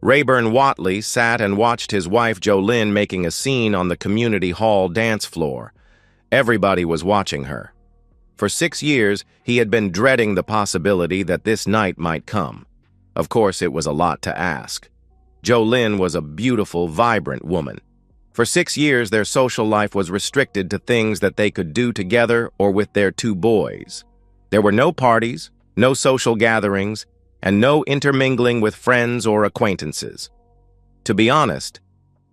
Rayburn Watley sat and watched his wife Jolynn making a scene on the community hall dance floor. Everybody was watching her. For 6 years, he had been dreading the possibility that this night might come. Of course, it was a lot to ask. Jolynn was a beautiful, vibrant woman. For 6 years, their social life was restricted to things that they could do together or with their 2 boys. There were no parties, no social gatherings, and no intermingling with friends or acquaintances. To be honest,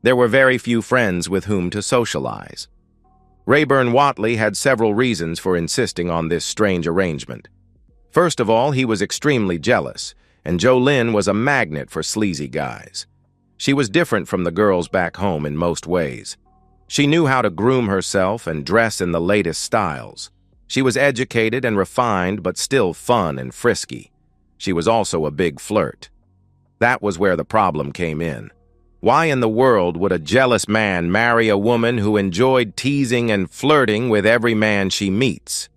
there were very few friends with whom to socialize. Rayburn Watley had several reasons for insisting on this strange arrangement. First of all, he was extremely jealous, and Jolynn was a magnet for sleazy guys. She was different from the girls back home in most ways. She knew how to groom herself and dress in the latest styles. She was educated and refined, but still fun and frisky. She was also a big flirt. That was where the problem came in. Why in the world would a jealous man marry a woman who enjoyed teasing and flirting with every man she meets?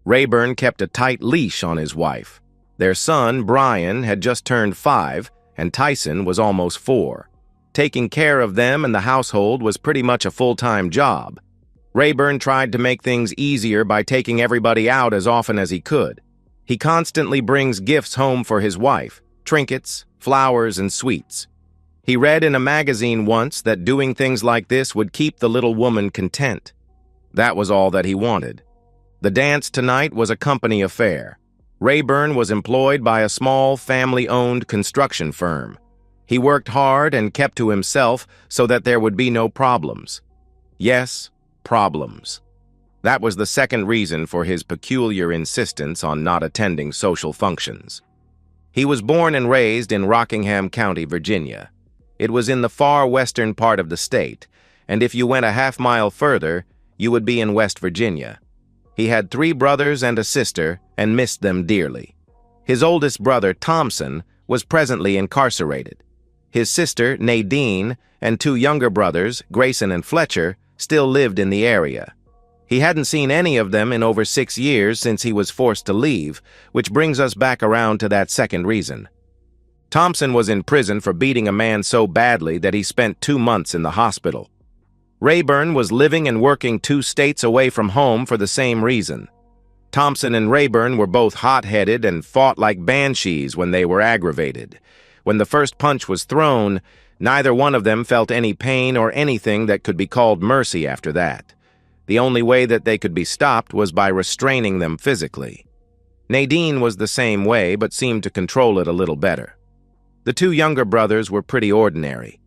Rayburn kept a tight leash on his wife. Their son, Brian, had just turned 5, and Tyson was almost 4. Taking care of them and the household was pretty much a full-time job. Rayburn tried to make things easier by taking everybody out as often as he could. He constantly brings gifts home for his wife, trinkets, flowers, and sweets. He read in a magazine once that doing things like this would keep the little woman content. That was all that he wanted. The dance tonight was a company affair. Rayburn was employed by a small, family-owned construction firm. He worked hard and kept to himself so that there would be no problems. Yes, problems. That was the second reason for his peculiar insistence on not attending social functions. He was born and raised in Rockingham County, Virginia. It was in the far western part of the state, and if you went a half-mile further, you would be in West Virginia. He had 3 brothers and a sister and missed them dearly. His oldest brother, Thompson, was presently incarcerated. His sister, Nadine, and 2 younger brothers, Grayson and Fletcher, still lived in the area. He hadn't seen any of them in over 6 years since he was forced to leave, which brings us back around to that second reason. Thompson was in prison for beating a man so badly that he spent 2 months in the hospital. Rayburn was living and working 2 states away from home for the same reason. Thompson and Rayburn were both hot-headed and fought like banshees when they were aggravated. When the first punch was thrown, neither one of them felt any pain or anything that could be called mercy after that. The only way that they could be stopped was by restraining them physically. Nadine was the same way, but seemed to control it a little better. The 2 younger brothers were pretty ordinary.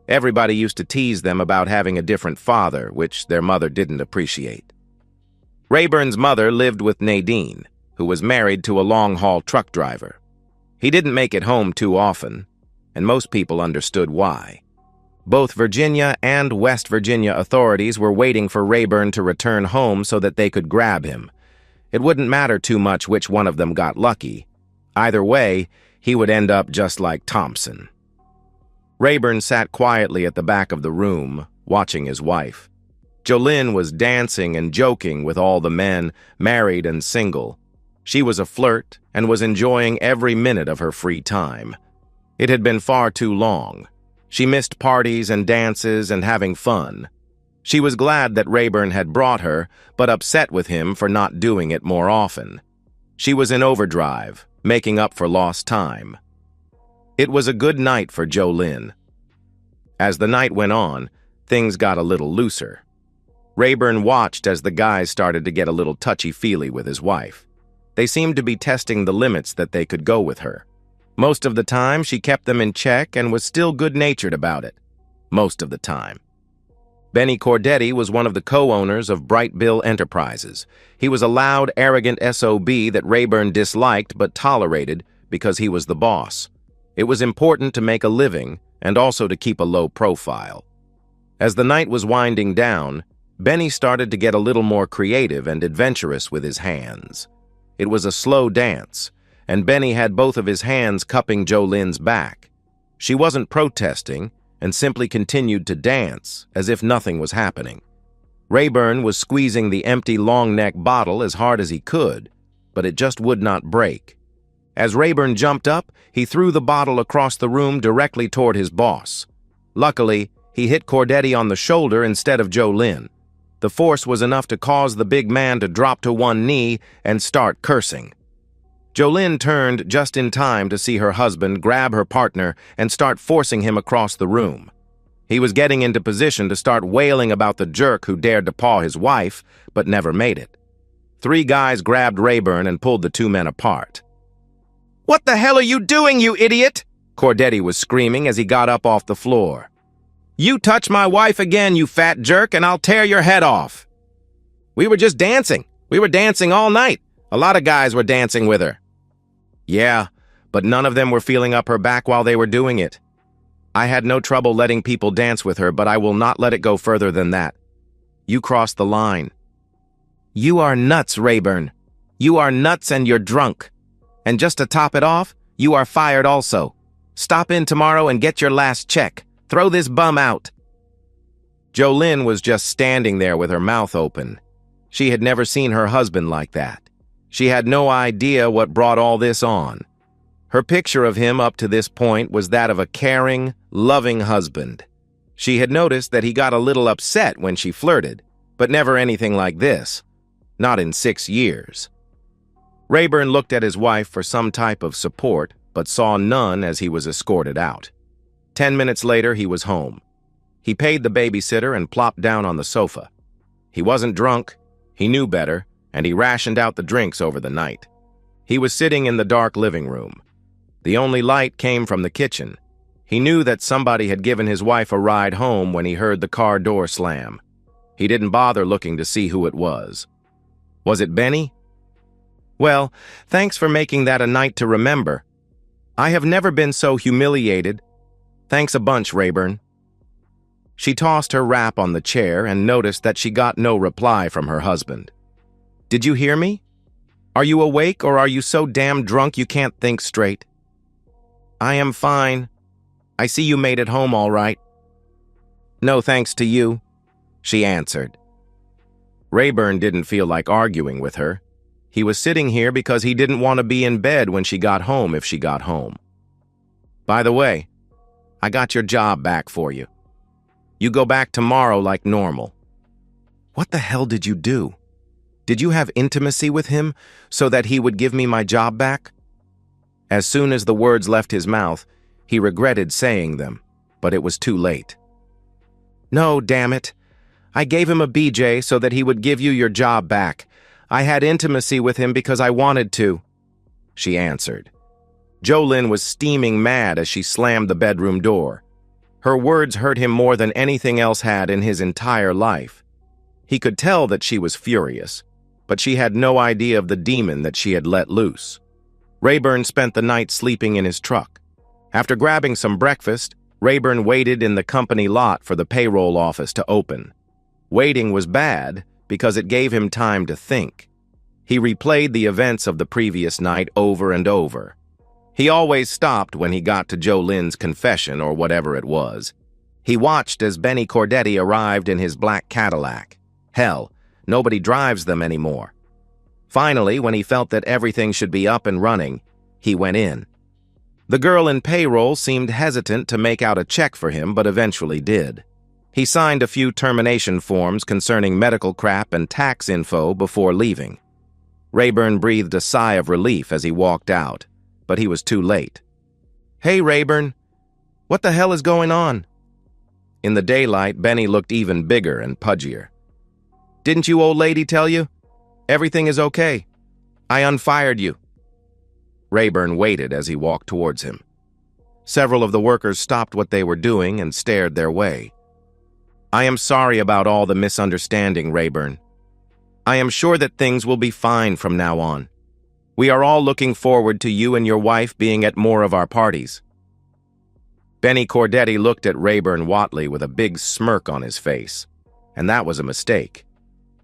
Everybody used to tease them about having a different father, which their mother didn't appreciate. Rayburn's mother lived with Nadine, who was married to a long-haul truck driver. He didn't make it home too often, and most people understood why. Both Virginia and West Virginia authorities were waiting for Rayburn to return home so that they could grab him. It wouldn't matter too much which one of them got lucky. Either way, he would end up just like Thompson. Rayburn sat quietly at the back of the room, watching his wife. Jolynn was dancing and joking with all the men, married and single. She was a flirt and was enjoying every minute of her free time. It had been far too long. She missed parties and dances and having fun. She was glad that Rayburn had brought her, but upset with him for not doing it more often. She was in overdrive, making up for lost time. It was a good night for Jolynn. As the night went on, things got a little looser. Rayburn watched as the guys started to get a little touchy-feely with his wife. They seemed to be testing the limits that they could go with her. Most of the time, she kept them in check and was still good-natured about it. Most of the time. Benny Cordetti was one of the co-owners of Bright Bill Enterprises. He was a loud, arrogant SOB that Rayburn disliked but tolerated because he was the boss. It was important to make a living and also to keep a low profile. As the night was winding down, Benny started to get a little more creative and adventurous with his hands. It was a slow dance, and Benny had both of his hands cupping Jolynn's back. She wasn't protesting and simply continued to dance as if nothing was happening. Rayburn was squeezing the empty long-neck bottle as hard as he could, but it just would not break. As Rayburn jumped up, he threw the bottle across the room directly toward his boss. Luckily, he hit Cordetti on the shoulder instead of Jolynn. The force was enough to cause the big man to drop to one knee and start cursing. Jolynn turned just in time to see her husband grab her partner and start forcing him across the room. He was getting into position to start wailing about the jerk who dared to paw his wife, but never made it. 3 guys grabbed Rayburn and pulled the 2 men apart. "What the hell are you doing, you idiot?" Cordetti was screaming as he got up off the floor. "You touch my wife again, you fat jerk, and I'll tear your head off." "We were just dancing. We were dancing all night. A lot of guys were dancing with her." "Yeah, but none of them were feeling up her back while they were doing it. I had no trouble letting people dance with her, but I will not let it go further than that. You crossed the line." "You are nuts, Rayburn. You are nuts and you're drunk. And just to top it off, you are fired also. Stop in tomorrow and get your last check. Throw this bum out." Jolynn was just standing there with her mouth open. She had never seen her husband like that. She had no idea what brought all this on. Her picture of him up to this point was that of a caring, loving husband. She had noticed that he got a little upset when she flirted, but never anything like this. Not in 6 years. Rayburn looked at his wife for some type of support, but saw none as he was escorted out. 10 minutes later, he was home. He paid the babysitter and plopped down on the sofa. He wasn't drunk, he knew better, and he rationed out the drinks over the night. He was sitting in the dark living room. The only light came from the kitchen. He knew that somebody had given his wife a ride home when he heard the car door slam. He didn't bother looking to see who it was. Was it Benny? "Well, thanks for making that a night to remember. I have never been so humiliated. Thanks a bunch, Rayburn." She tossed her wrap on the chair and noticed that she got no reply from her husband. "Did you hear me? Are you awake or are you so damn drunk you can't think straight?" "I am fine. I see you made it home all right." "No thanks to you," she answered. Rayburn didn't feel like arguing with her. He was sitting here because he didn't want to be in bed when she got home if she got home. "By the way, I got your job back for you. You go back tomorrow like normal." "What the hell did you do? Did you have intimacy with him so that he would give me my job back?" As soon as the words left his mouth, he regretted saying them, but it was too late. "No, damn it. I gave him a BJ so that he would give you your job back. I had intimacy with him because I wanted to," she answered. Jolynn was steaming mad as she slammed the bedroom door. Her words hurt him more than anything else had in his entire life. He could tell that she was furious, but she had no idea of the demon that she had let loose. Rayburn spent the night sleeping in his truck. After grabbing some breakfast, Rayburn waited in the company lot for the payroll office to open. Waiting was bad because it gave him time to think. He replayed the events of the previous night over and over. He always stopped when he got to Jolynn's confession or whatever it was. He watched as Benny Cordetti arrived in his black Cadillac. Hell, nobody drives them anymore. Finally, when he felt that everything should be up and running, he went in. The girl in payroll seemed hesitant to make out a check for him, but eventually did. He signed a few termination forms concerning medical crap and tax info before leaving. Rayburn breathed a sigh of relief as he walked out, but he was too late. "Hey, Rayburn, what the hell is going on?" In the daylight, Benny looked even bigger and pudgier. "Didn't you old lady tell you? Everything is okay. I unfired you." Rayburn waited as he walked towards him. Several of the workers stopped what they were doing and stared their way. "I am sorry about all the misunderstanding, Rayburn. I am sure that things will be fine from now on. We are all looking forward to you and your wife being at more of our parties." Benny Cordetti looked at Rayburn Watley with a big smirk on his face, and that was a mistake.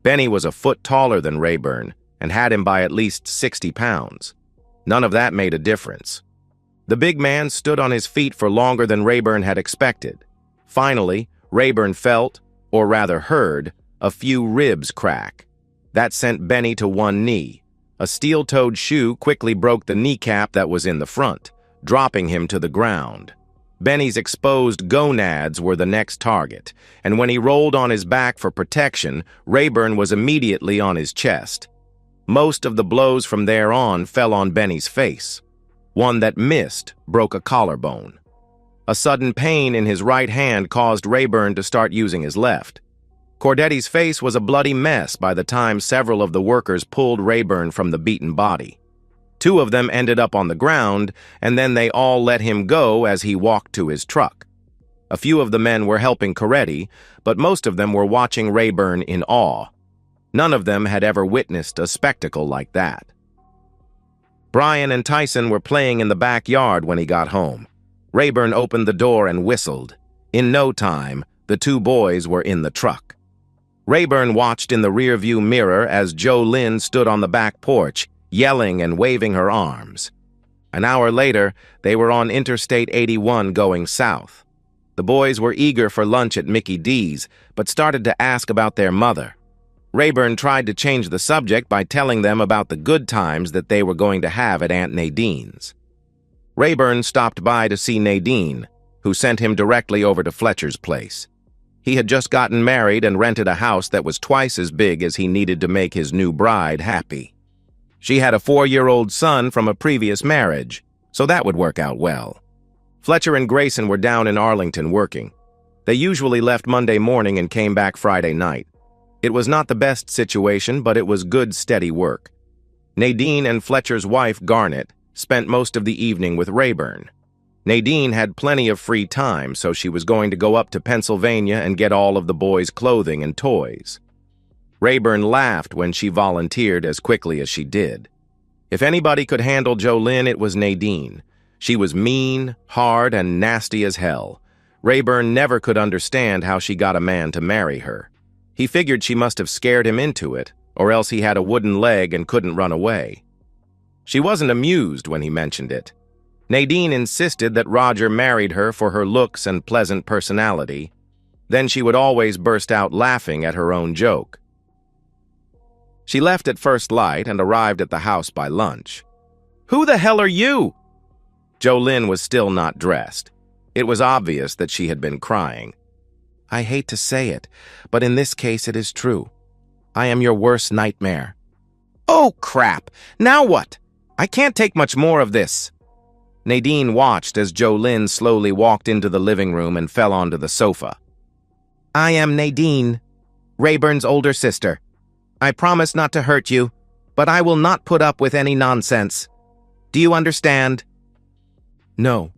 Benny was a foot taller than Rayburn and had him by at least 60 pounds. None of that made a difference. The big man stood on his feet for longer than Rayburn had expected. Finally, Rayburn felt, or rather heard, a few ribs crack. That sent Benny to one knee. A steel-toed shoe quickly broke the kneecap that was in the front, dropping him to the ground. Benny's exposed gonads were the next target, and when he rolled on his back for protection, Rayburn was immediately on his chest. Most of the blows from there on fell on Benny's face. One that missed broke a collarbone. A sudden pain in his right hand caused Rayburn to start using his left. Cordetti's face was a bloody mess by the time several of the workers pulled Rayburn from the beaten body. Two of them ended up on the ground, and then they all let him go as he walked to his truck. A few of the men were helping Corretti, but most of them were watching Rayburn in awe. None of them had ever witnessed a spectacle like that. Brian and Tyson were playing in the backyard when he got home. Rayburn opened the door and whistled. In no time, the two boys were in the truck. Rayburn watched in the rearview mirror as Jolynn stood on the back porch, yelling and waving her arms. An hour later, they were on Interstate 81 going south. The boys were eager for lunch at Mickey D's, but started to ask about their mother. Rayburn tried to change the subject by telling them about the good times that they were going to have at Aunt Nadine's. Rayburn stopped by to see Nadine, who sent him directly over to Fletcher's place. He had just gotten married and rented a house that was twice as big as he needed to make his new bride happy. She had a 4-year-old son from a previous marriage, so that would work out well. Fletcher and Grayson were down in Arlington working. They usually left Monday morning and came back Friday night. It was not the best situation, but it was good, steady work. Nadine and Fletcher's wife, Garnet, spent most of the evening with Rayburn. Nadine had plenty of free time, so she was going to go up to Pennsylvania and get all of the boys' clothing and toys. Rayburn laughed when she volunteered as quickly as she did. If anybody could handle Jolynn, it was Nadine. She was mean, hard, and nasty as hell. Rayburn never could understand how she got a man to marry her. He figured she must have scared him into it, or else he had a wooden leg and couldn't run away. She wasn't amused when he mentioned it. Nadine insisted that Roger married her for her looks and pleasant personality. Then she would always burst out laughing at her own joke. She left at first light and arrived at the house by lunch. "Who the hell are you?" Jolynn was still not dressed. It was obvious that she had been crying. "I hate to say it, but in this case it is true. I am your worst nightmare." "Oh, crap! Now what? I can't take much more of this." Nadine watched as Jolynn slowly walked into the living room and fell onto the sofa. "I am Nadine, Rayburn's older sister. I promise not to hurt you, but I will not put up with any nonsense. Do you understand?" "No,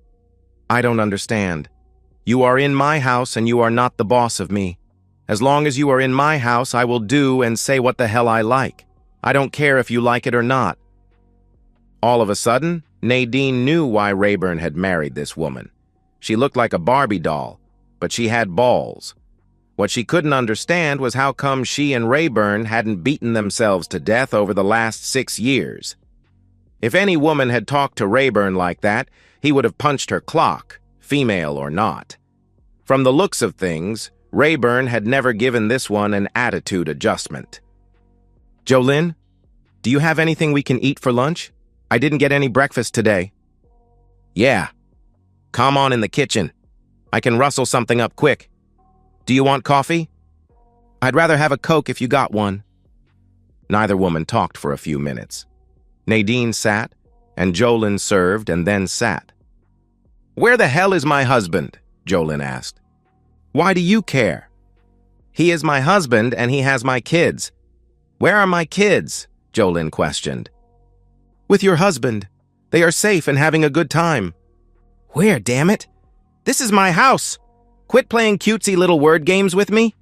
I don't understand. You are in my house and you are not the boss of me. As long as you are in my house, I will do and say what the hell I like. I don't care if you like it or not." All of a sudden, Nadine knew why Rayburn had married this woman. She looked like a Barbie doll, but she had balls. What she couldn't understand was how come she and Rayburn hadn't beaten themselves to death over the last 6 years. If any woman had talked to Rayburn like that, he would have punched her clock, female or not. From the looks of things, Rayburn had never given this one an attitude adjustment. "Jolynn, do you have anything we can eat for lunch? I didn't get any breakfast today." "Yeah. Come on in the kitchen. I can rustle something up quick. Do you want coffee?" "I'd rather have a Coke if you got one." Neither woman talked for a few minutes. Nadine sat, and Jolynn served and then sat. "Where the hell is my husband?" Jolynn asked. "Why do you care?" "He is my husband and he has my kids." "Where are my kids?" Jolynn questioned. "With your husband. They are safe and having a good time." "Where, damn it? This is my house. Quit playing cutesy little word games with me."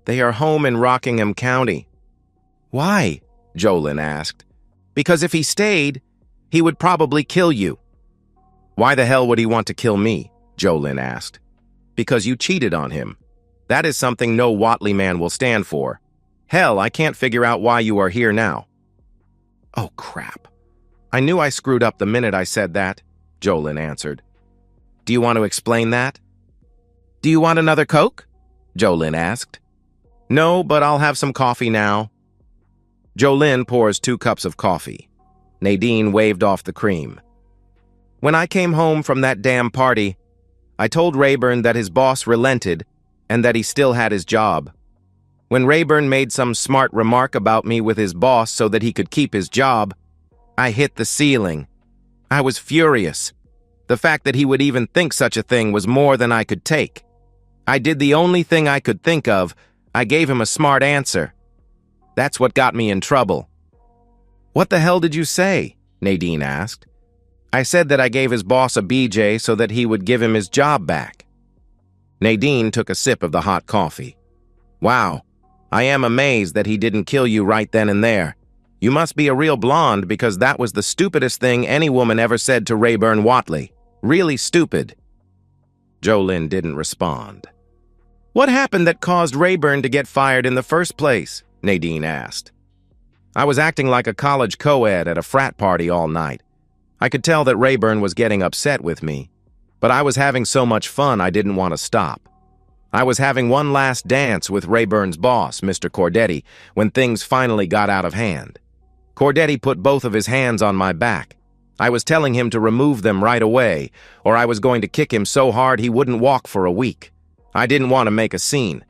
"They are home in Rockingham County." "Why?" Jolynn asked. "Because if he stayed, he would probably kill you." "Why the hell would he want to kill me?" Jolynn asked. "Because you cheated on him. That is something no Watley man will stand for. Hell, I can't figure out why you are here now." "Oh, crap. I knew I screwed up the minute I said that," Jolynn answered. "Do you want to explain that?" "Do you want another Coke?" Jolynn asked. "No, but I'll have some coffee now." Jolynn pours 2 cups of coffee. Nadine waved off the cream. When I came home from that damn party, I told Rayburn that his boss relented and that he still had his job. When Rayburn made some smart remark about me with his boss so that he could keep his job, I hit the ceiling. I was furious. The fact that he would even think such a thing was more than I could take. I did the only thing I could think of. I gave him a smart answer. That's what got me in trouble. What the hell did you say? Nadine asked. I said that I gave his boss a BJ so that he would give him his job back. Nadine took a sip of the hot coffee. Wow, I am amazed that he didn't kill you right then and there. You must be a real blonde because that was the stupidest thing any woman ever said to Rayburn Watley. Really stupid. Jolynn didn't respond. What happened that caused Rayburn to get fired in the first place? Nadine asked. I was acting like a college co-ed at a frat party all night. I could tell that Rayburn was getting upset with me, but I was having so much fun I didn't want to stop. I was having one last dance with Rayburn's boss, Mr. Cordetti, when things finally got out of hand. Cordetti put both of his hands on my back. I was telling him to remove them right away, or I was going to kick him so hard he wouldn't walk for a week. I didn't want to make a scene.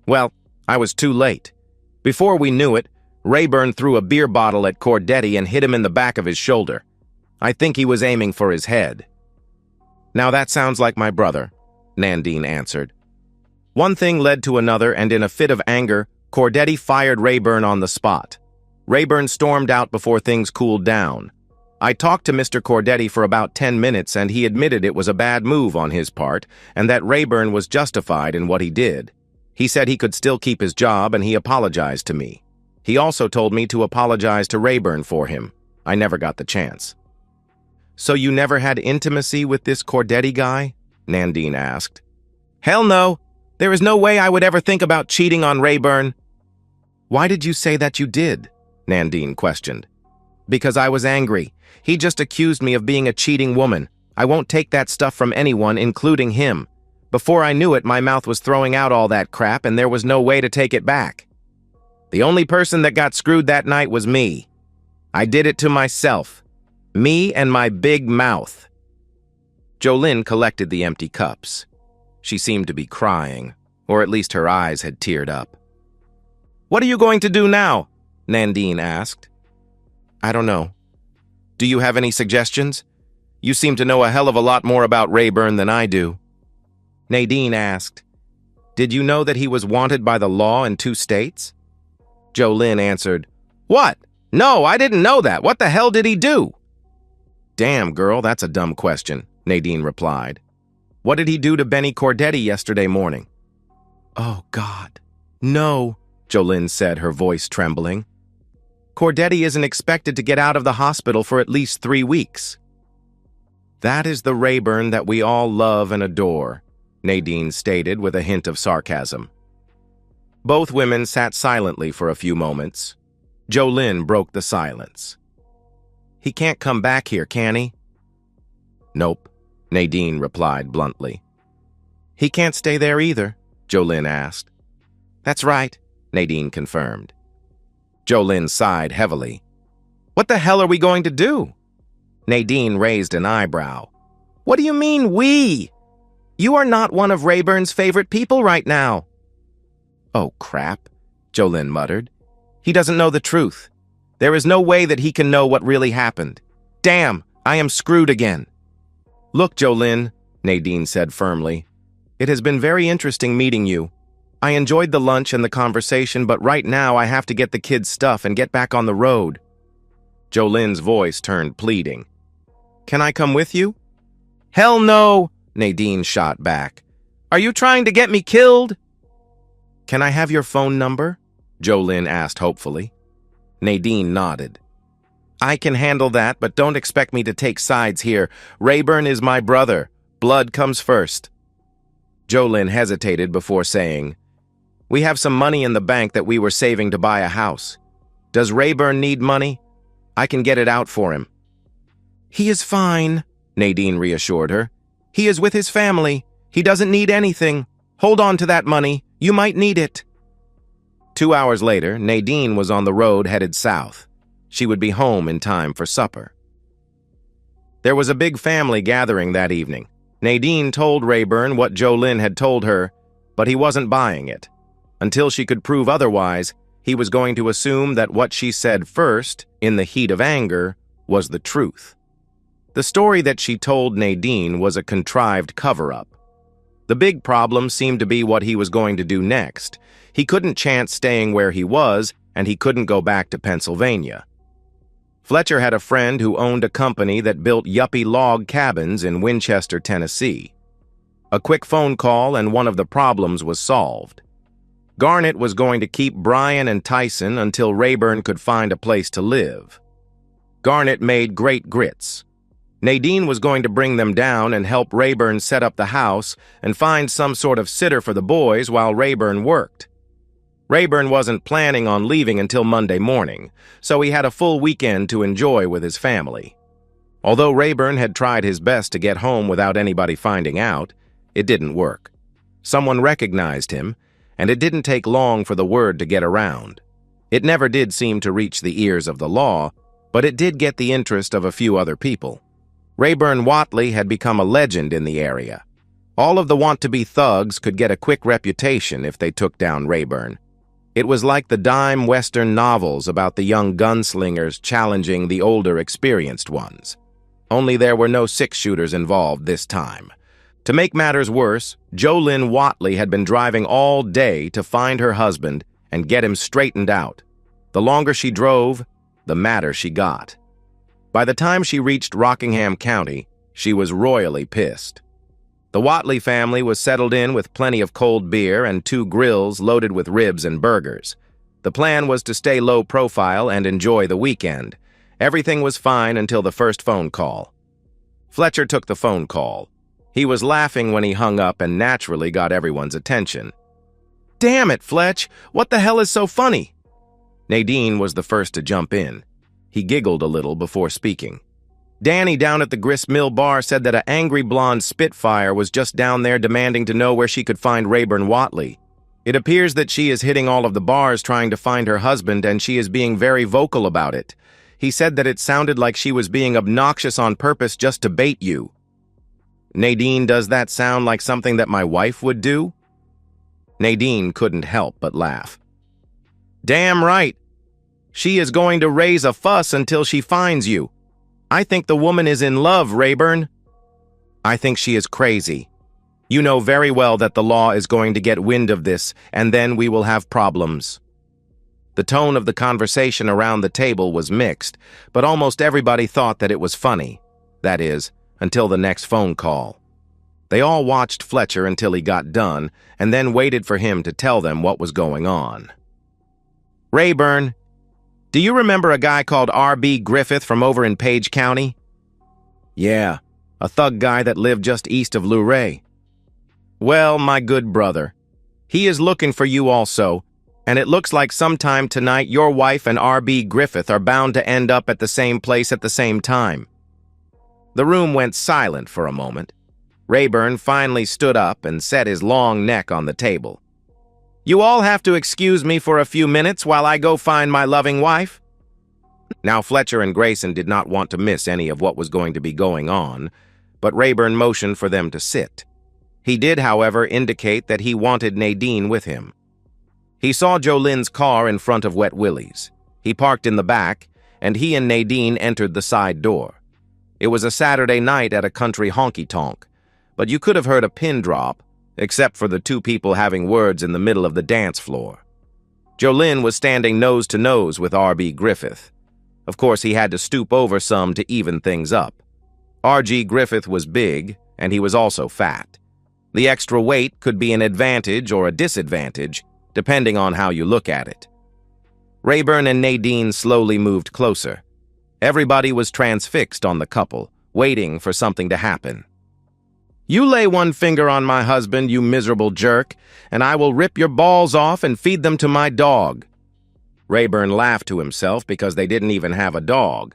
Well, I was too late. Before we knew it, Rayburn threw a beer bottle at Cordetti and hit him in the back of his shoulder. I think he was aiming for his head. Now that sounds like my brother, Nadine answered. One thing led to another, and in a fit of anger, Cordetti fired Rayburn on the spot. Rayburn stormed out before things cooled down. I talked to Mr. Cordetti for about 10 minutes, and he admitted it was a bad move on his part, and that Rayburn was justified in what he did. He said he could still keep his job, and he apologized to me. He also told me to apologize to Rayburn for him. I never got the chance. So you never had intimacy with this Cordetti guy? Nadine asked. Hell no! There is no way I would ever think about cheating on Rayburn. Why did you say that you did? Nadine questioned. Because I was angry. He just accused me of being a cheating woman. I won't take that stuff from anyone, including him. Before I knew it, my mouth was throwing out all that crap, and there was no way to take it back. The only person that got screwed that night was me. I did it to myself. Me and my big mouth. Jolynn collected the empty cups. She seemed to be crying, or at least her eyes had teared up. What are you going to do now? Nadine asked. I don't know. Do you have any suggestions? You seem to know a hell of a lot more about Rayburn than I do. Nadine asked, Did you know that he was wanted by the law in 2 states? Jolynn answered, What? No, I didn't know that. What the hell did he do? Damn, girl, that's a dumb question, Nadine replied. What did he do to Benny Cordetti yesterday morning? Oh, God. No, Jolynn said, her voice trembling. Cordetti isn't expected to get out of the hospital for at least 3 weeks. That is the Rayburn that we all love and adore, Nadine stated with a hint of sarcasm. Both women sat silently for a few moments. Jolynn broke the silence. He can't come back here, can he? Nope, Nadine replied bluntly. He can't stay there either, Jolynn asked. That's right, Nadine confirmed. Jolynn sighed heavily. What the hell are we going to do? Nadine raised an eyebrow. What do you mean, we? You are not one of Rayburn's favorite people right now. Oh, crap, Jolynn muttered. He doesn't know the truth. There is no way that he can know what really happened. Damn, I am screwed again. Look, Jolynn, Nadine said firmly. It has been very interesting meeting you. I enjoyed the lunch and the conversation, but right now I have to get the kids' stuff and get back on the road. Jolynn's voice turned pleading. Can I come with you? Hell no, Nadine shot back. Are you trying to get me killed? Can I have your phone number? Jolynn asked hopefully. Nadine nodded. I can handle that, but don't expect me to take sides here. Rayburn is my brother. Blood comes first. Jolynn hesitated before saying, We have some money in the bank that we were saving to buy a house. Does Rayburn need money? I can get it out for him. He is fine, Nadine reassured her. He is with his family. He doesn't need anything. Hold on to that money. You might need it. 2 hours later, Nadine was on the road headed south. She would be home in time for supper. There was a big family gathering that evening. Nadine told Rayburn what Jolynn had told her, but he wasn't buying it. Until she could prove otherwise, he was going to assume that what she said first, in the heat of anger, was the truth. The story that she told Nadine was a contrived cover-up. The big problem seemed to be what he was going to do next. He couldn't chance staying where he was, and he couldn't go back to Pennsylvania. Fletcher had a friend who owned a company that built yuppie log cabins in Winchester, Tennessee. A quick phone call and one of the problems was solved. Garnett was going to keep Brian and Tyson until Rayburn could find a place to live. Garnett made great grits. Nadine was going to bring them down and help Rayburn set up the house and find some sort of sitter for the boys while Rayburn worked. Rayburn wasn't planning on leaving until Monday morning, so he had a full weekend to enjoy with his family. Although Rayburn had tried his best to get home without anybody finding out, it didn't work. Someone recognized him, and it didn't take long for the word to get around. It never did seem to reach the ears of the law, but it did get the interest of a few other people. Rayburn Whatley had become a legend in the area. All of the want-to-be thugs could get a quick reputation if they took down Rayburn. It was like the dime Western novels about the young gunslingers challenging the older, experienced ones. Only there were no six-shooters involved this time. To make matters worse, Jolynn Whatley had been driving all day to find her husband and get him straightened out. The longer she drove, the madder she got. By the time she reached Rockingham County, she was royally pissed. The Whatley family was settled in with plenty of cold beer and 2 grills loaded with ribs and burgers. The plan was to stay low profile and enjoy the weekend. Everything was fine until the first phone call. Fletcher took the phone call. He was laughing when he hung up and naturally got everyone's attention. "Damn it, Fletch! What the hell is so funny?" Nadine was the first to jump in. He giggled a little before speaking. "Danny down at the Grist Mill bar said that an angry blonde Spitfire was just down there demanding to know where she could find Rayburn Whatley. It appears that she is hitting all of the bars trying to find her husband, and she is being very vocal about it. He said that it sounded like she was being obnoxious on purpose just to bait you." "Nadine, does that sound like something that my wife would do?" Nadine couldn't help but laugh. "Damn right. She is going to raise a fuss until she finds you. I think the woman is in love, Rayburn." "I think she is crazy. You know very well that the law is going to get wind of this, and then we will have problems." The tone of the conversation around the table was mixed, but almost everybody thought that it was funny. That is, until the next phone call. They all watched Fletcher until he got done, and then waited for him to tell them what was going on. "Rayburn, do you remember a guy called R.B. Griffith from over in Page County?" "Yeah, a thug guy that lived just east of Luray." "Well, my good brother, he is looking for you also, and it looks like sometime tonight your wife and R.B. Griffith are bound to end up at the same place at the same time." The room went silent for a moment. Rayburn finally stood up and set his long neck on the table. "You all have to excuse me for a few minutes while I go find my loving wife." Now Fletcher and Grayson did not want to miss any of what was going to be going on, but Rayburn motioned for them to sit. He did, however, indicate that he wanted Nadine with him. He saw Jolynn's car in front of Wet Willie's. He parked in the back, and he and Nadine entered the side door. It was a Saturday night at a country honky-tonk, but you could have heard a pin drop, except for the 2 people having words in the middle of the dance floor. Jolynn was standing nose to nose with R.B. Griffith. Of course, he had to stoop over some to even things up. R.G. Griffith was big, and he was also fat. The extra weight could be an advantage or a disadvantage, depending on how you look at it. Rayburn and Nadine slowly moved closer. Everybody was transfixed on the couple, waiting for something to happen. "You lay one finger on my husband, you miserable jerk, and I will rip your balls off and feed them to my dog." Rayburn laughed to himself because they didn't even have a dog.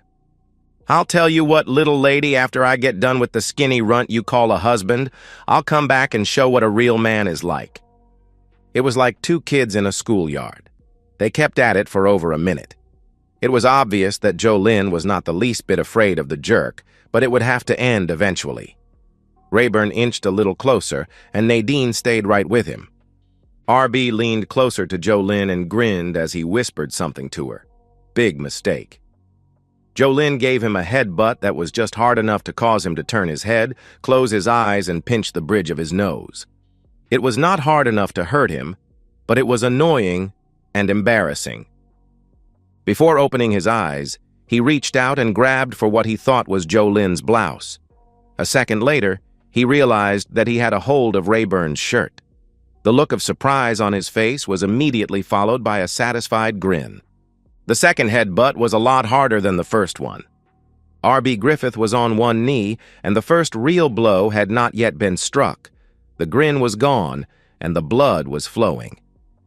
"I'll tell you what, little lady, after I get done with the skinny runt you call a husband, I'll come back and show what a real man is like." It was like 2 kids in a schoolyard. They kept at it for over a minute. It was obvious that Jolynn was not the least bit afraid of the jerk, but it would have to end eventually. Rayburn inched a little closer, and Nadine stayed right with him. RB leaned closer to Jolynn and grinned as he whispered something to her. Big mistake. Jolynn gave him a headbutt that was just hard enough to cause him to turn his head, close his eyes, and pinch the bridge of his nose. It was not hard enough to hurt him, but it was annoying and embarrassing. Before opening his eyes, he reached out and grabbed for what he thought was Jolynn's blouse. A second later, he realized that he had a hold of Rayburn's shirt. The look of surprise on his face was immediately followed by a satisfied grin. The second headbutt was a lot harder than the first one. R.B. Griffith was on one knee, and the first real blow had not yet been struck. The grin was gone, and the blood was flowing.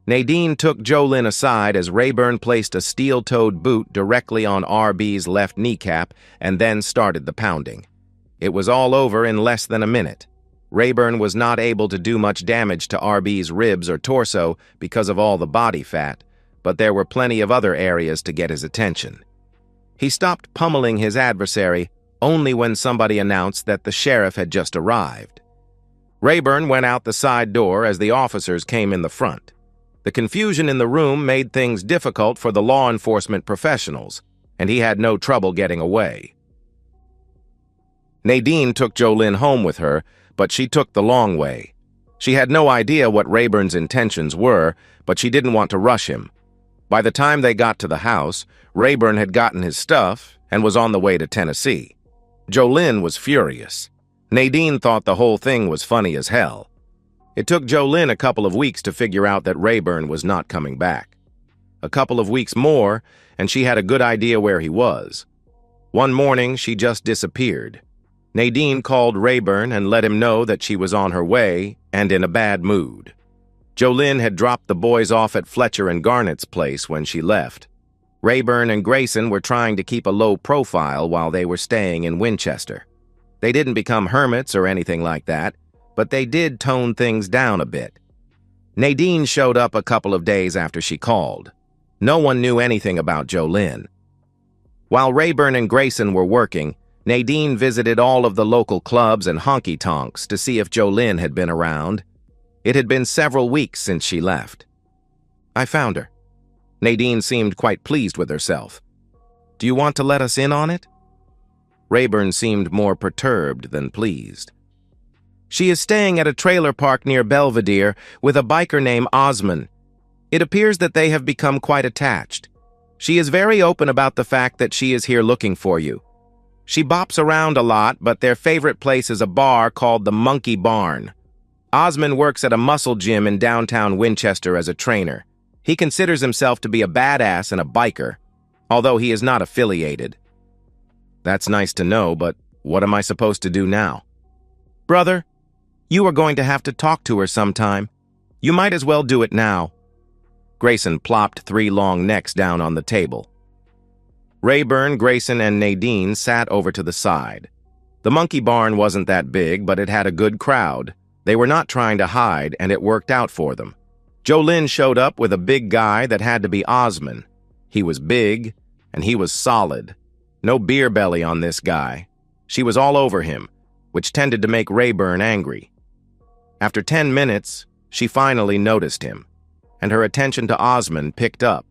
Nadine took Jolynn aside as Rayburn placed a steel-toed boot directly on R.B.'s left kneecap and then started the pounding. It was all over in less than a minute. Rayburn was not able to do much damage to R.B.'s ribs or torso because of all the body fat, but there were plenty of other areas to get his attention. He stopped pummeling his adversary only when somebody announced that the sheriff had just arrived. Rayburn went out the side door as the officers came in the front. The confusion in the room made things difficult for the law enforcement professionals, and he had no trouble getting away. Nadine took Jolynn home with her, but she took the long way. She had no idea what Rayburn's intentions were, but she didn't want to rush him. By the time they got to the house, Rayburn had gotten his stuff and was on the way to Tennessee. Jolynn was furious. Nadine thought the whole thing was funny as hell. It took Jolynn a couple of weeks to figure out that Rayburn was not coming back. A couple of weeks more, and she had a good idea where he was. One morning, she just disappeared. Nadine called Rayburn and let him know that she was on her way and in a bad mood. Jolynn had dropped the boys off at Fletcher and Garnett's place when she left. Rayburn and Grayson were trying to keep a low profile while they were staying in Winchester. They didn't become hermits or anything like that, but they did tone things down a bit. Nadine showed up a couple of days after she called. No one knew anything about Jolynn. While Rayburn and Grayson were working, Nadine visited all of the local clubs and honky-tonks to see if Jolynn had been around. It had been several weeks since she left. I found her. Nadine seemed quite pleased with herself. Do you want to let us in on it? Rayburn seemed more perturbed than pleased. She is staying at a trailer park near Belvedere with a biker named Osman. It appears that they have become quite attached. She is very open about the fact that she is here looking for you. She bops around a lot, but their favorite place is a bar called the Monkey Barn. Osman works at a muscle gym in downtown Winchester as a trainer. He considers himself to be a badass and a biker, although he is not affiliated. That's nice to know, but what am I supposed to do now? Brother, you are going to have to talk to her sometime. You might as well do it now. Grayson plopped 3 long necks down on the table. Rayburn, Grayson, and Nadine sat over to the side. The Monkey Barn wasn't that big, but it had a good crowd. They were not trying to hide, and it worked out for them. Jolynn showed up with a big guy that had to be Osman. He was big, and he was solid. No beer belly on this guy. She was all over him, which tended to make Rayburn angry. After 10 minutes, she finally noticed him, and her attention to Osman picked up.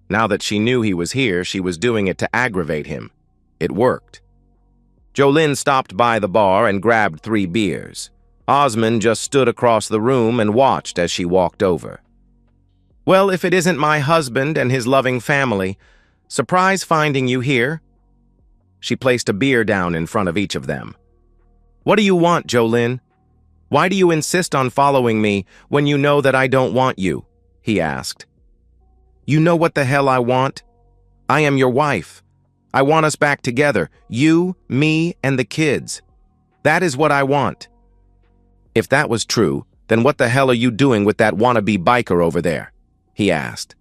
Now that she knew he was here, she was doing it to aggravate him. It worked. Jolynn stopped by the bar and grabbed 3 beers. Osman just stood across the room and watched as she walked over. Well, if it isn't my husband and his loving family, surprise finding you here. She placed a beer down in front of each of them. What do you want, Jolynn? Why do you insist on following me when you know that I don't want you? He asked. You know what the hell I want? I am your wife. I want us back together, you, me, and the kids. That is what I want. If that was true, then what the hell are you doing with that wannabe biker over there? He asked.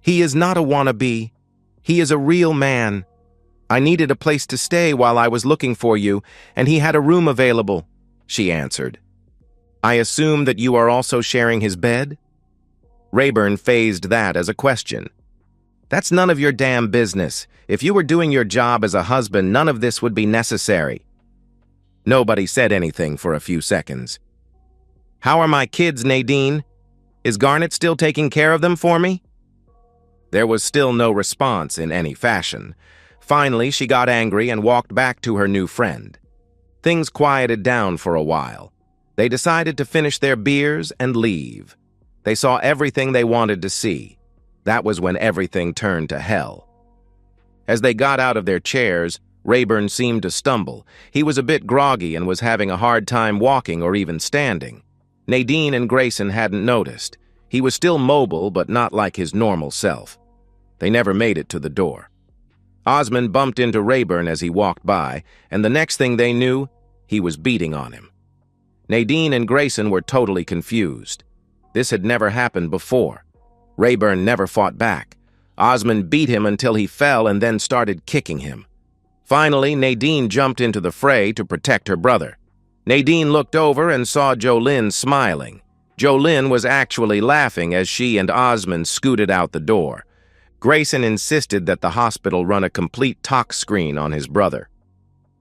He is not a wannabe. He is a real man. I needed a place to stay while I was looking for you, and he had a room available, she answered. I assume that you are also sharing his bed? Rayburn phased that as a question. "That's none of your damn business. If you were doing your job as a husband, none of this would be necessary." Nobody said anything for a few seconds. "How are my kids, Nadine? Is Garnet still taking care of them for me?" There was still no response in any fashion. Finally, she got angry and walked back to her new friend. Things quieted down for a while. They decided to finish their beers and leave. They saw everything they wanted to see. That was when everything turned to hell. As they got out of their chairs, Rayburn seemed to stumble. He was a bit groggy and was having a hard time walking or even standing. Nadine and Grayson hadn't noticed. He was still mobile, but not like his normal self. They never made it to the door. Osmond bumped into Rayburn as he walked by, and the next thing they knew, he was beating on him. Nadine and Grayson were totally confused. This had never happened before. Rayburn never fought back. Osmond beat him until he fell and then started kicking him. Finally, Nadine jumped into the fray to protect her brother. Nadine looked over and saw Jolynn smiling. Jolynn was actually laughing as she and Osmond scooted out the door. Grayson insisted that the hospital run a complete tox screen on his brother.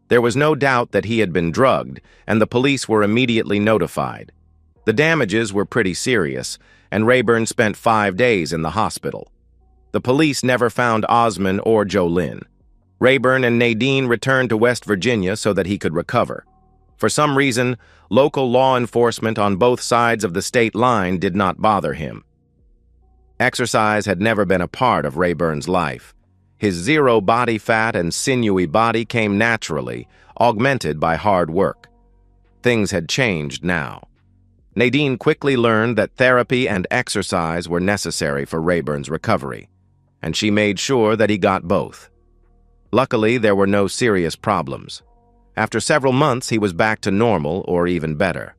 There was no doubt that he had been drugged, and the police were immediately notified. The damages were pretty serious, and Rayburn spent 5 days in the hospital. The police never found Osmond or Jolynn. Rayburn and Nadine returned to West Virginia so that he could recover. For some reason, local law enforcement on both sides of the state line did not bother him. Exercise had never been a part of Rayburn's life. His zero body fat and sinewy body came naturally, augmented by hard work. Things had changed now. Nadine quickly learned that therapy and exercise were necessary for Rayburn's recovery, and she made sure that he got both. Luckily, there were no serious problems. After several months, he was back to normal, or even better.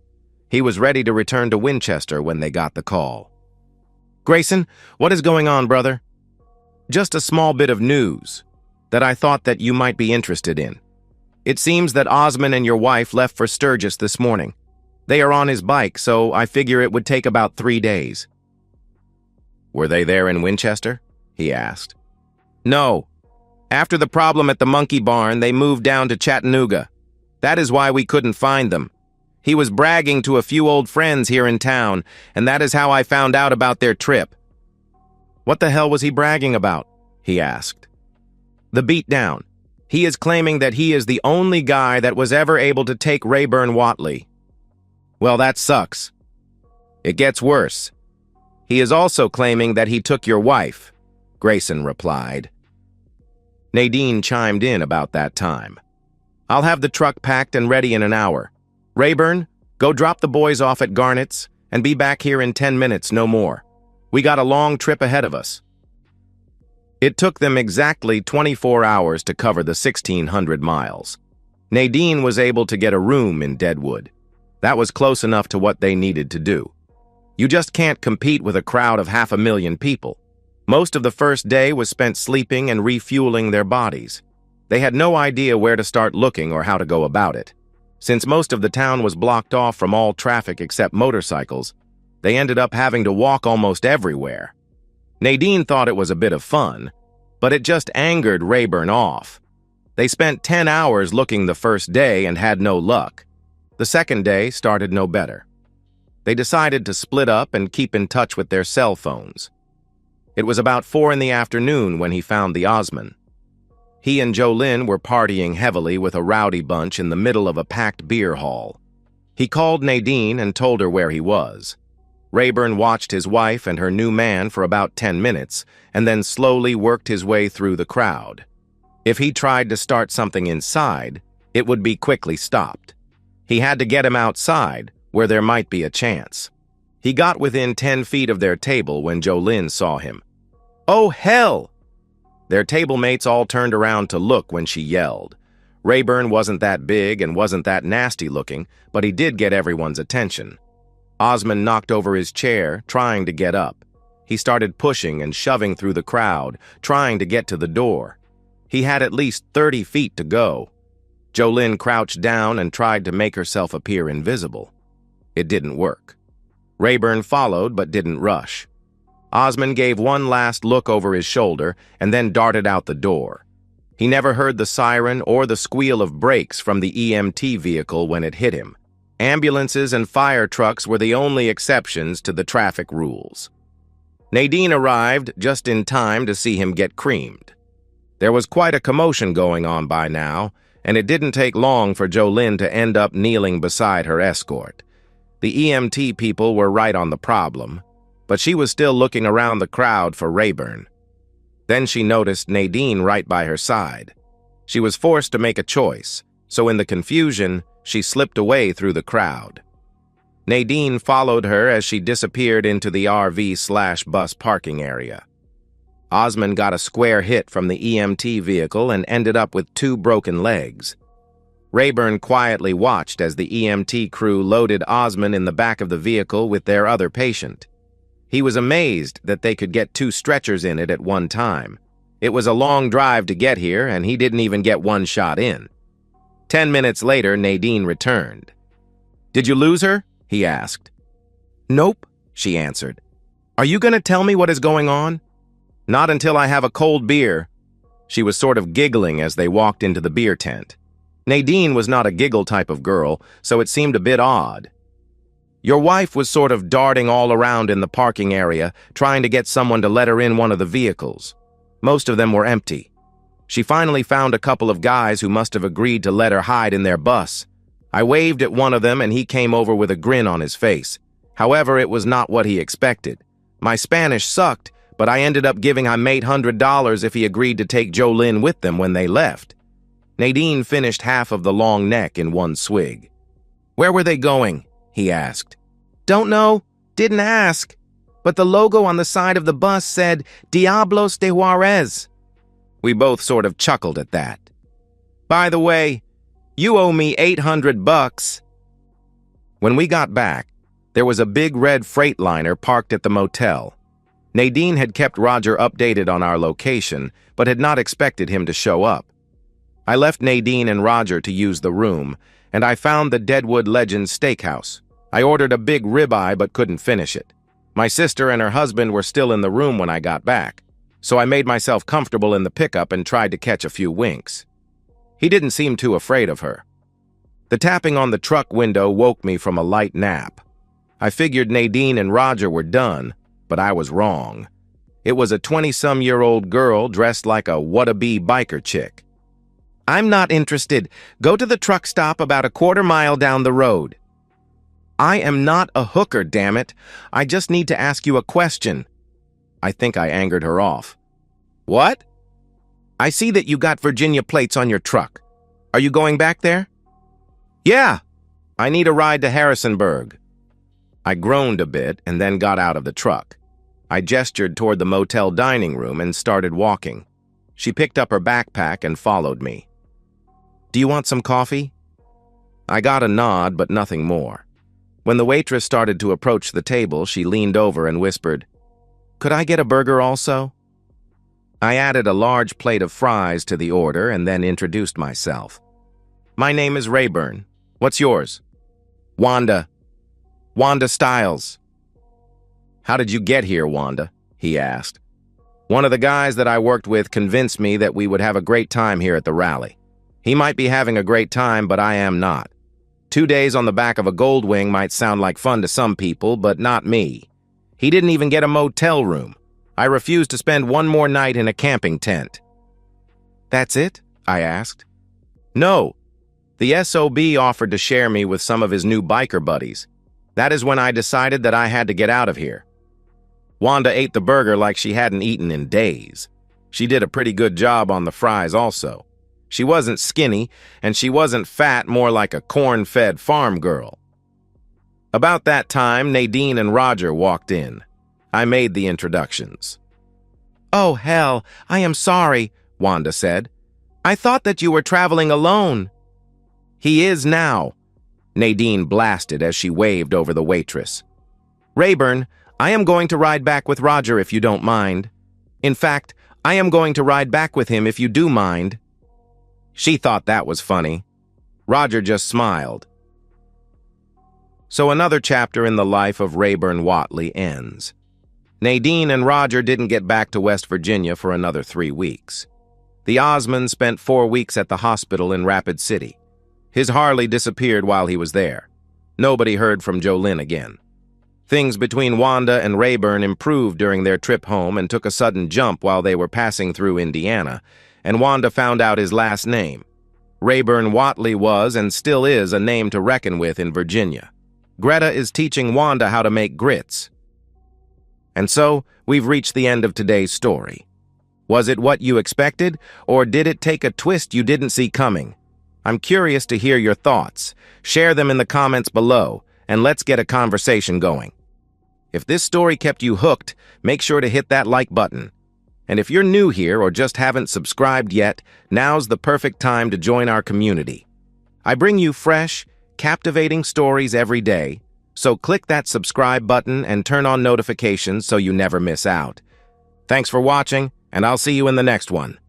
He was ready to return to Winchester when they got the call. "Grayson, what is going on, brother?" "Just a small bit of news that I thought that you might be interested in. It seems that Osmond and your wife left for Sturgis this morning. They are on his bike, so I figure it would take about 3 days." "Were they there in Winchester?" he asked. "No. After the problem at the monkey barn, they moved down to Chattanooga. That is why we couldn't find them. He was bragging to a few old friends here in town, and that is how I found out about their trip." "What the hell was he bragging about?" he asked. "The beatdown. He is claiming that he is the only guy that was ever able to take Rayburn Watley." "Well, that sucks. It gets worse. He is also claiming that he took your wife," Grayson replied. Nadine chimed in about that time. "I'll have the truck packed and ready in an hour. Rayburn, go drop the boys off at Garnet's and be back here in 10 minutes, no more. We got a long trip ahead of us." It took them exactly 24 hours to cover the 1,600 miles. Nadine was able to get a room in Deadwood. That was close enough to what they needed to do. You just can't compete with a crowd of 500,000 people. Most of the first day was spent sleeping and refueling their bodies. They had no idea where to start looking or how to go about it. Since most of the town was blocked off from all traffic except motorcycles, they ended up having to walk almost everywhere. Nadine thought it was a bit of fun, but it just angered Rayburn off. They spent 10 hours looking the first day and had no luck. The second day started no better. They decided to split up and keep in touch with their cell phones. It was about 4 in the afternoon when he found the Osmond. He and Jolynn were partying heavily with a rowdy bunch in the middle of a packed beer hall. He called Nadine and told her where he was. Rayburn watched his wife and her new man for about 10 minutes and then slowly worked his way through the crowd. If he tried to start something inside, it would be quickly stopped. He had to get him outside, where there might be a chance. He got within 10 feet of their table when Jolynn saw him. "Oh, hell!" Their table mates all turned around to look when she yelled. Rayburn wasn't that big and wasn't that nasty looking, but he did get everyone's attention. Osmond knocked over his chair, trying to get up. He started pushing and shoving through the crowd, trying to get to the door. He had at least 30 feet to go. Jolynn crouched down and tried to make herself appear invisible. It didn't work. Rayburn followed but didn't rush. Osmond gave one last look over his shoulder and then darted out the door. He never heard the siren or the squeal of brakes from the EMT vehicle when it hit him. Ambulances and fire trucks were the only exceptions to the traffic rules. Nadine arrived just in time to see him get creamed. There was quite a commotion going on by now, and it didn't take long for Jolynn to end up kneeling beside her escort. The EMT people were right on the problem, but she was still looking around the crowd for Rayburn. Then she noticed Nadine right by her side. She was forced to make a choice, so in the confusion, she slipped away through the crowd. Nadine followed her as she disappeared into the RV/bus parking area. Osmond got a square hit from the EMT vehicle and ended up with 2 broken legs. Rayburn quietly watched as the EMT crew loaded Osmond in the back of the vehicle with their other patient. He was amazed that they could get 2 stretchers in it at one time. It was a long drive to get here, and he didn't even get one shot in. 10 minutes later, Nadine returned. "Did you lose her?" he asked. "Nope," she answered. "Are you going to tell me what is going on?" "Not until I have a cold beer." She was sort of giggling as they walked into the beer tent. Nadine was not a giggle type of girl, so it seemed a bit odd. "Your wife was sort of darting all around in the parking area, trying to get someone to let her in one of the vehicles. Most of them were empty. She finally found a couple of guys who must have agreed to let her hide in their bus. I waved at one of them and he came over with a grin on his face. However, it was not what he expected. My Spanish sucked, but I ended up giving him $800 if he agreed to take Jolynn with them when they left." Nadine finished half of the long neck in one swig. "Where were they going?" he asked. "Don't know. Didn't ask. But the logo on the side of the bus said Diablos de Juarez." We both sort of chuckled at that. "By the way, you owe me $800. When we got back, there was a big red Freightliner parked at the motel. Nadine had kept Roger updated on our location, but had not expected him to show up. I left Nadine and Roger to use the room, and I found the Deadwood Legends Steakhouse. I ordered a big ribeye but couldn't finish it. My sister and her husband were still in the room when I got back, so I made myself comfortable in the pickup and tried to catch a few winks. He didn't seem too afraid of her. The tapping on the truck window woke me from a light nap. I figured Nadine and Roger were done, but I was wrong. It was a 20-some-year-old girl dressed like a wannabe biker chick. "I'm not interested. Go to the truck stop about a quarter mile down the road." "I am not a hooker, damn it. I just need to ask you a question." I think I angered her off. "What?" "I see that you got Virginia plates on your truck. Are you going back there?" "Yeah. I need a ride to Harrisonburg." I groaned a bit and then got out of the truck. I gestured toward the motel dining room and started walking. She picked up her backpack and followed me. "Do you want some coffee?" I got a nod, but nothing more. When the waitress started to approach the table, she leaned over and whispered, "Could I get a burger also?" I added a large plate of fries to the order and then introduced myself. "My name is Rayburn. What's yours?" "Wanda. Wanda Stiles." "How did you get here, Wanda?" he asked. "One of the guys that I worked with convinced me that we would have a great time here at the rally. He might be having a great time, but I am not. 2 days on the back of a Goldwing might sound like fun to some people, but not me. He didn't even get a motel room. I refused to spend one more night in a camping tent." "That's it?" I asked. "No. The SOB offered to share me with some of his new biker buddies. That is when I decided that I had to get out of here." Wanda ate the burger like she hadn't eaten in days. She did a pretty good job on the fries also. She wasn't skinny, and she wasn't fat, more like a corn-fed farm girl. About that time, Nadine and Roger walked in. I made the introductions. "Oh, hell, I am sorry," Wanda said. "I thought that you were traveling alone." "He is now," Nadine blasted as she waved over the waitress. "Rayburn, I am going to ride back with Roger if you don't mind. In fact, I am going to ride back with him if you do mind." She thought that was funny. Roger just smiled. So another chapter in the life of Rayburn Whatley ends. Nadine and Roger didn't get back to West Virginia for another 3 weeks. The Osmonds spent 4 weeks at the hospital in Rapid City. His Harley disappeared while he was there. Nobody heard from Jolynn again. Things between Wanda and Rayburn improved during their trip home and took a sudden jump while they were passing through Indiana, and Wanda found out his last name. Rayburn Watley was and still is a name to reckon with in Virginia. Greta is teaching Wanda how to make grits. And so, we've reached the end of today's story. Was it what you expected, or did it take a twist you didn't see coming? I'm curious to hear your thoughts. Share them in the comments below, and let's get a conversation going. If this story kept you hooked, make sure to hit that like button. And if you're new here or just haven't subscribed yet, now's the perfect time to join our community. I bring you fresh, captivating stories every day, so click that subscribe button and turn on notifications so you never miss out. Thanks for watching, and I'll see you in the next one.